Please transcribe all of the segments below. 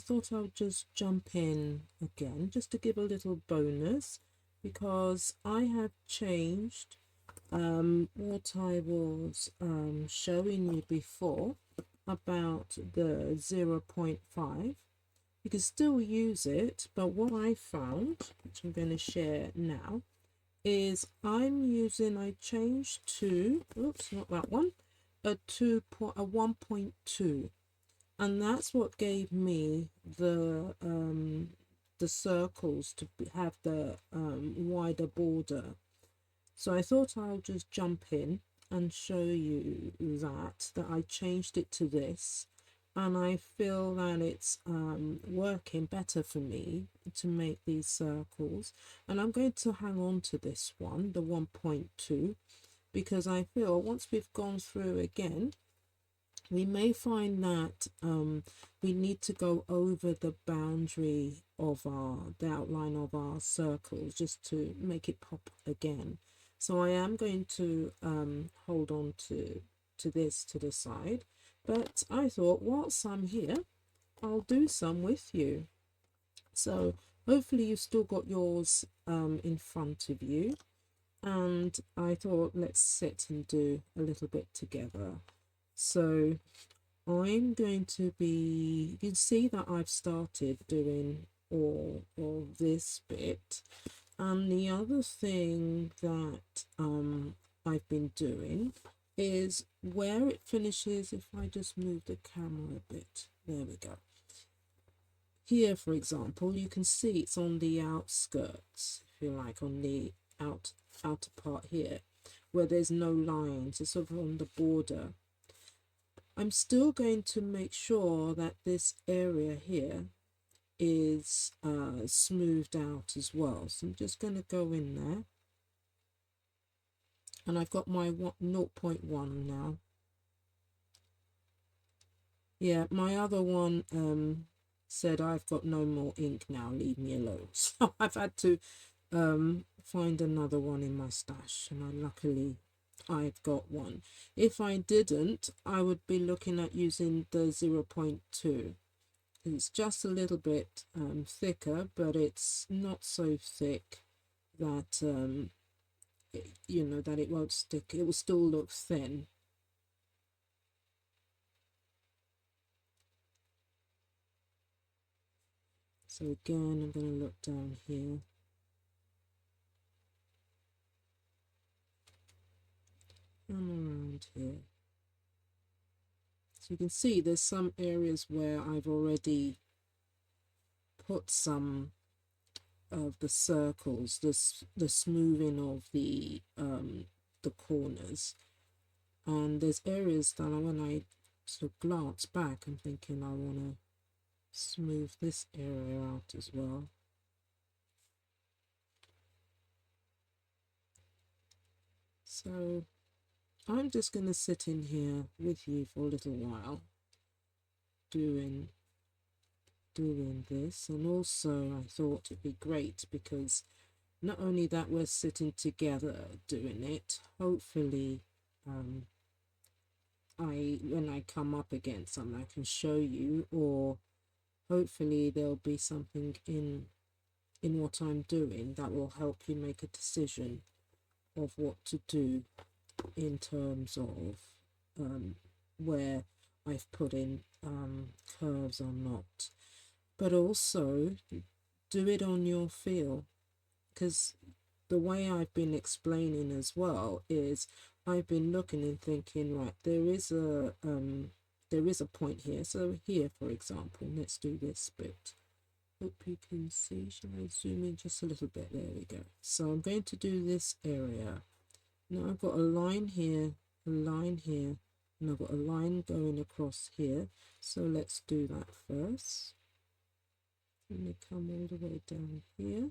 thought I would just jump in again just to give a little bonus, because I have changed what I was showing you before about the 0.5. You can still use it, but what I found, which I'm going to share now, is I changed to, oops, not that one, a 1.2, and that's what gave me the circles to have the wider border. So I thought I'll just jump in and show you that I changed it to this, and I feel that it's working better for me to make these circles. And I'm going to hang on to this one, the 1.2, because I feel once we've gone through again, we may find that we need to go over the boundary of the outline of our circles just to make it pop again. So I am going to hold on to this to the side, but I thought whilst I'm here, I'll do some with you. So hopefully you've still got yours in front of you, and I thought let's sit and do a little bit together. So I'm going to you can see that I've started doing all of this bit. And the other thing that I've been doing is where it finishes, if I just move the camera a bit, there we go. Here, for example, you can see it's on the outskirts, if you like, on the outer part here, where there's no lines. It's sort of on the border. I'm still going to make sure that this area here is smoothed out as well. So I'm just going to go in there, and I've got my 0.1 now. Yeah, my other one said I've got no more ink now, leave me alone. So I've had to find another one in my stash, and luckily I've got one. If I didn't, I would be looking at using the 0.2. It's just a little bit thicker, but it's not so thick that you know, that it won't stick. It will still look thin. So again, I'm going to look down here. And around here. So you can see there's some areas where I've already put some of the circles, the smoothing of the corners, and there's areas that when I sort of glance back, I'm thinking I want to smooth this area out as well. So I'm just going to sit in here with you for a little while doing this. And also I thought it'd be great because not only that we're sitting together doing it, hopefully when I come up against something I can show you, or hopefully there'll be something in what I'm doing that will help you make a decision of what to do in terms of where I've put in curves or not. But also do it on your feel, because the way I've been explaining as well is I've been looking and thinking, right, there is a point here. So here, for example, let's do this bit. Hope you can see. Shall I zoom in just a little bit? There we go. So I'm going to do this area. Now I've got a line here, and I've got a line going across here. So let's do that first. Let me come all the way down here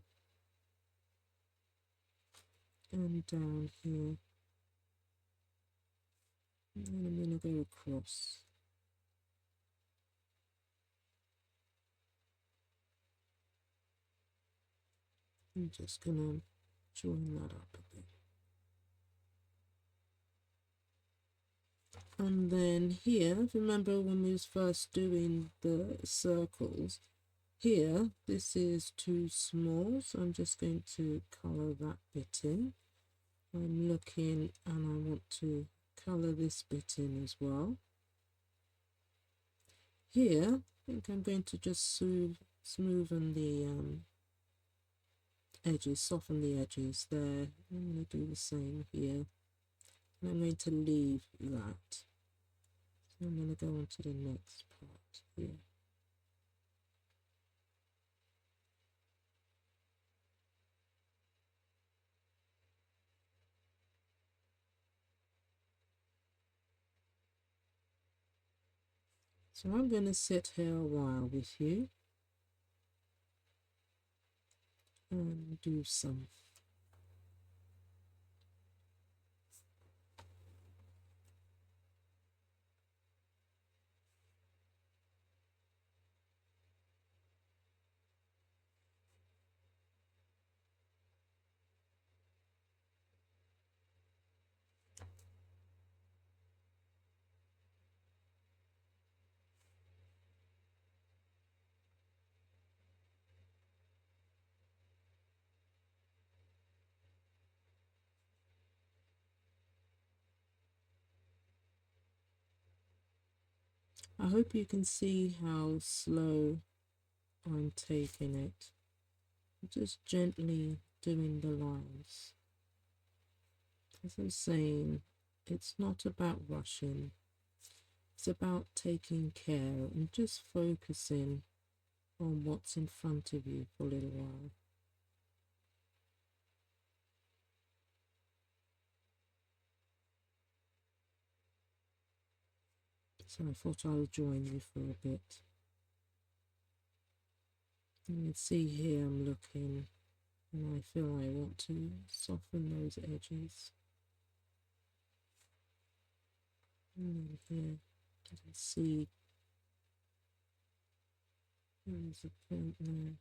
and down here, and then I'm going to go across. I'm just going to join that up a bit. And then here, remember when we was first doing the circles, here, this is too small, so I'm just going to colour that bit in. I'm looking and I want to colour this bit in as well. Here, I think I'm going to just smoothen the edges, soften the edges there. I'm going to do the same here. And I'm going to leave that. So I'm going to go on to the next part here. So I'm going to sit here a while with you and do some. I hope you can see how slow I'm taking it. Just gently doing the lines. As I'm saying, it's not about rushing. It's about taking care and just focusing on what's in front of you for a little while. So I thought I would join you for a bit. You can see here I'm looking and I feel I want to soften those edges. And then here you can see there's a point there.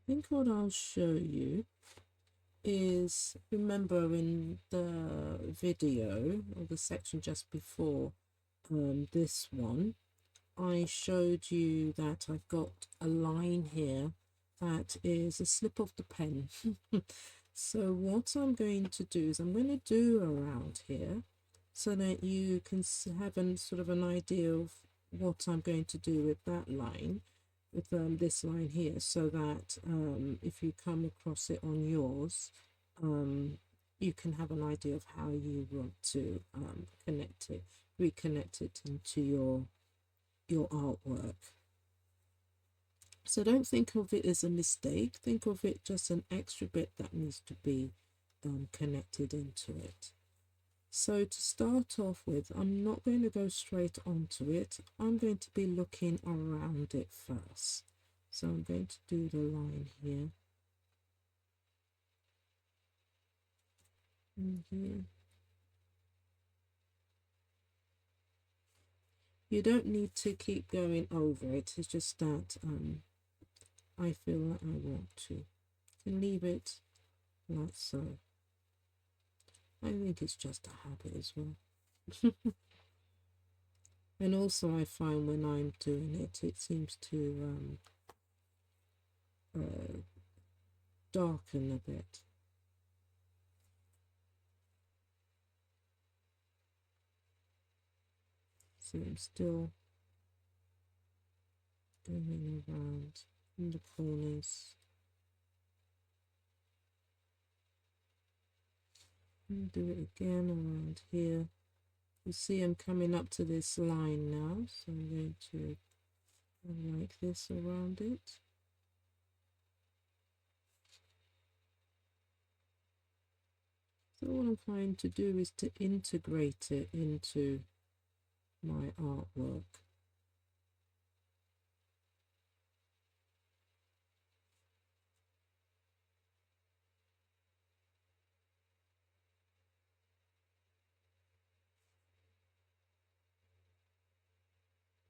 I think what I'll show you is, remember in the video or the section just before this one, I showed you that I've got a line here that is a slip of the pen. So what I'm going to do is I'm going to do around here so that you can have sort of an idea of what I'm going to do with that line, with this line here, so that if you come across it on yours, you can have an idea of how you want to reconnect it into your artwork. So don't think of it as a mistake, think of it just an extra bit that needs to be connected into it. So to start off with, I'm not going to go straight onto it, I'm going to be looking around it first. So I'm going to do the line here And here. You don't need to keep going over it. It's just that I feel that I want to. You can leave it like so. I think it's just a habit as well. And also I find when I'm doing it, it seems to darken a bit. So I'm still going around in the corners. And do it again around here. You see I'm coming up to this line now, so I'm going to go like this around it. So what I'm trying to do is to integrate it into my artwork.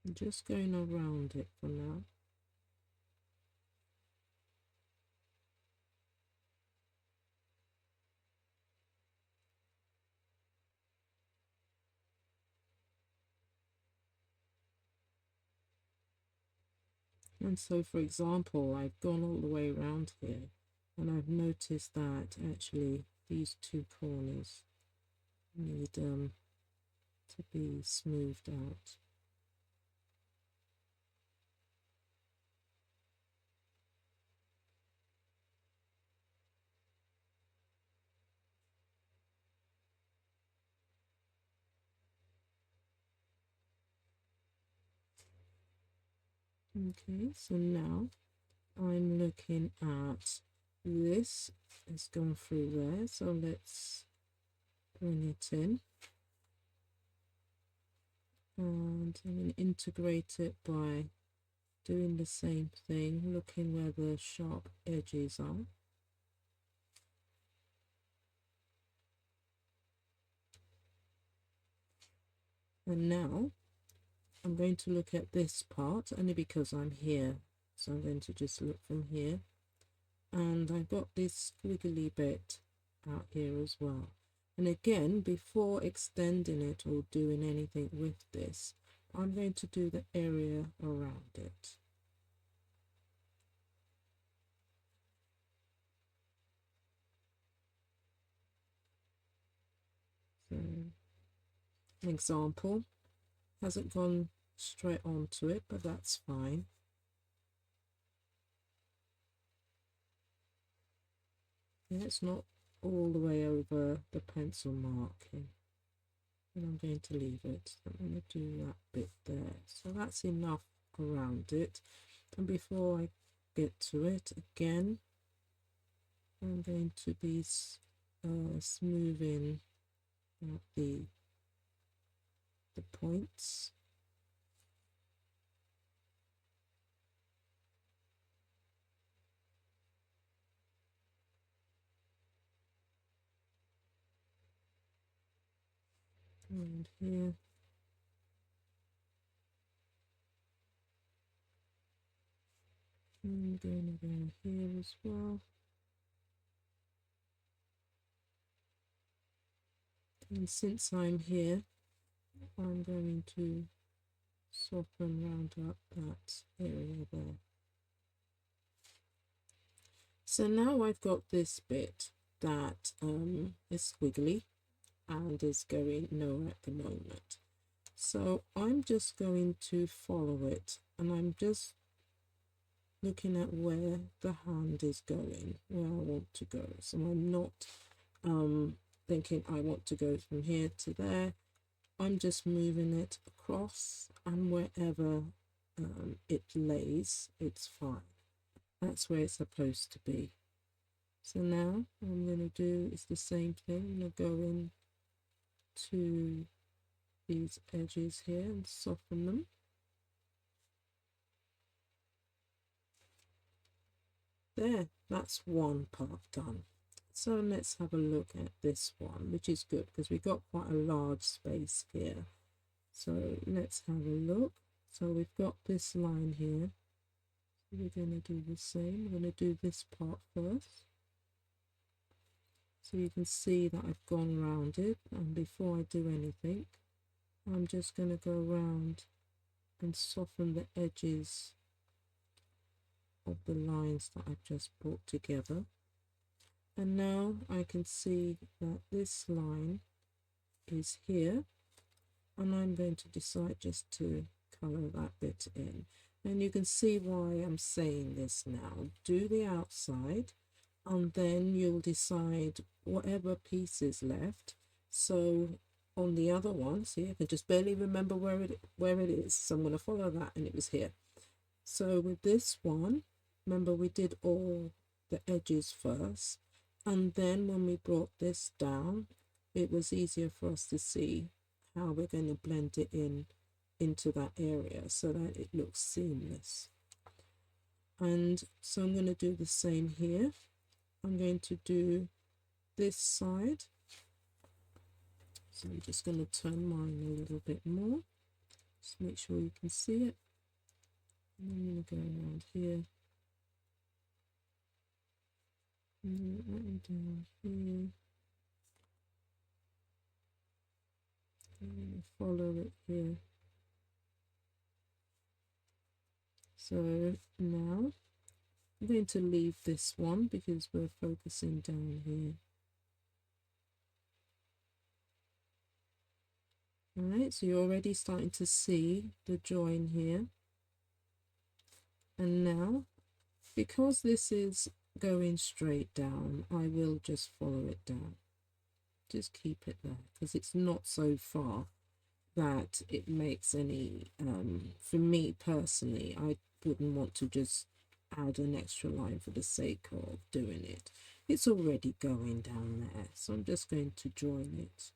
I'm just going around it for now. And so, for example, I've gone all the way around here and I've noticed that actually these two corners need to be smoothed out. Okay, so now I'm looking at this. It's gone through there, so let's bring it in. And I'm going to integrate it by doing the same thing, looking where the sharp edges are. And now I'm going to look at this part only because I'm here. So I'm going to just look from here. And I've got this squiggly bit out here as well. And again, before extending it or doing anything with this, I'm going to do the area around it. So, an example, hasn't gone straight onto it, but that's fine. Yeah, it's not all the way over the pencil marking. And I'm going to leave it. I'm going to do that bit there. So that's enough around it. And before I get to it again, I'm going to be smoothing out the points. And here. And going around here as well. And since I'm here, I'm going to soften round up that area there. So now I've got this bit that is squiggly and is going nowhere at the moment. So I'm just going to follow it, and I'm just looking at where the hand is going, where I want to go. So I'm not thinking I want to go from here to there. I'm just moving it across, and wherever it lays, it's fine. That's where it's supposed to be. So now what I'm going to do is the same thing. I'm going to go in to these edges here and soften them. There, that's one part done. So let's have a look at this one, which is good because we've got quite a large space here. So let's have a look. So we've got this line here. So we're going to do the same. We're going to do this part first. So you can see that I've gone round it, and before I do anything, I'm just going to go around and soften the edges of the lines that I've just brought together. And now I can see that this line is here, and I'm going to decide just to colour that bit in. And you can see why I'm saying this now. Do the outside, and then you'll decide whatever piece is left. So on the other one, see, I can just barely remember where it is. So I'm going to follow that, and it was here. So with this one, remember we did all the edges first, and then when we brought this down, it was easier for us to see how we're going to blend it in into that area so that it looks seamless. And so I'm going to do the same here. I'm going to do this side. So I'm just going to turn mine a little bit more. Just make sure you can see it. And I'm going to go around here. And then down here. I'm going to follow it here. So now I'm going to leave this one because we're focusing down here. Alright, so you're already starting to see the join here. And now, because this is going straight down, I will just follow it down. Just keep it there because it's not so far that it makes any, for me personally, I wouldn't want to just add an extra line for the sake of doing it. It's already going down there, so I'm just going to join it.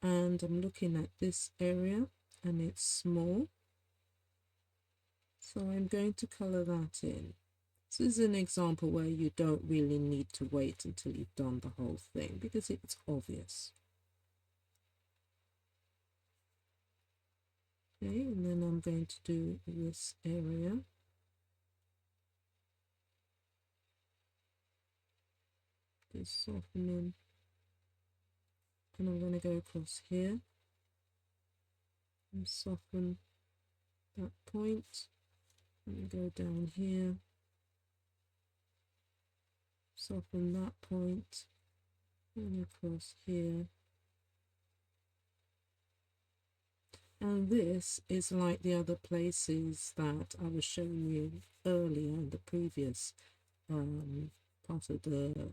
And I'm looking at this area and it's small, so I'm going to colour that in. This is an example where you don't really need to wait until you've done the whole thing because it's obvious. Okay, and then I'm going to do this area. Just softening. And I'm going to go across here and soften that point. And go down here. Soften that point. And across here. And this is like the other places that I was showing you earlier in the previous part of the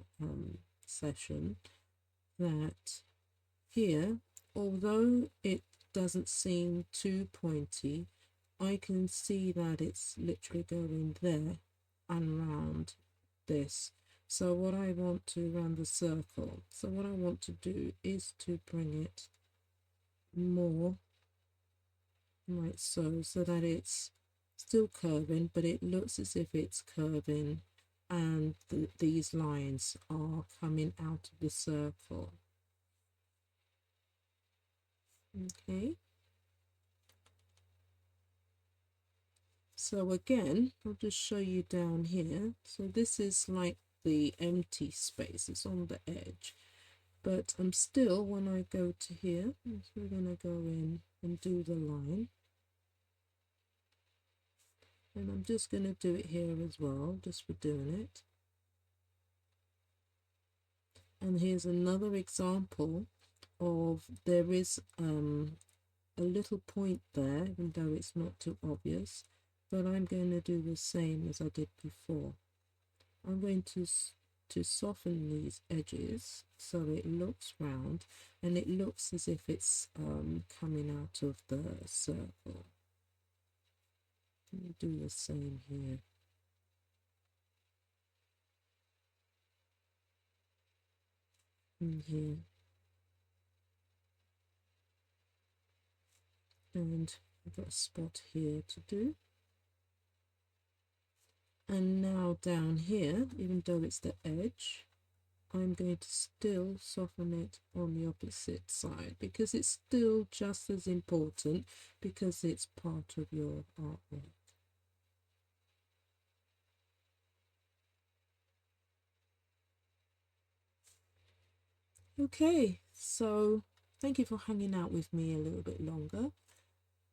session, that here, although it doesn't seem too pointy, I can see that it's literally going there and round this. So what I want to round the circle, so what I want to do is to bring it more like so, so that it's still curving, but it looks as if it's curving and these lines are coming out of the circle. Okay, so again, I'll just show you down here. So this is like the empty space, it's on the edge, but I'm still, when I go to here, so we're going to go in and do the line. And I'm just going to do it here as well, just for doing it. And here's another example of, there is a little point there, even though it's not too obvious, but I'm going to do the same as I did before. I'm going to soften these edges so it looks round and it looks as if it's coming out of the circle. Do the same here. And here. And I've got a spot here to do. And now down here, even though it's the edge, I'm going to still soften it on the opposite side, because it's still just as important, because it's part of your artwork. Okay, so thank you for hanging out with me a little bit longer,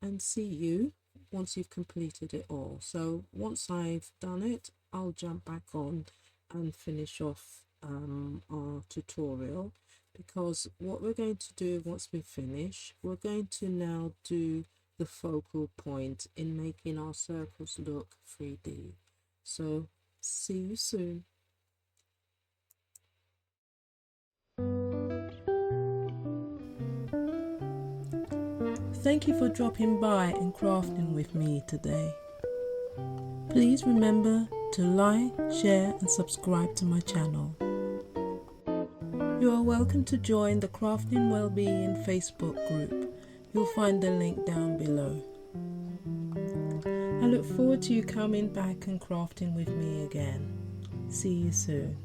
and see you once you've completed it all. So once I've done it, I'll jump back on and finish off our tutorial, because what we're going to do once we finish, we're going to now do the focal point in making our circles look 3D. So see you soon. Thank you for dropping by and crafting with me today. Please remember to like, share and subscribe to my channel. You are welcome to join the Crafting Wellbeing Facebook group. You'll find the link down below. I look forward to you coming back and crafting with me again. See you soon.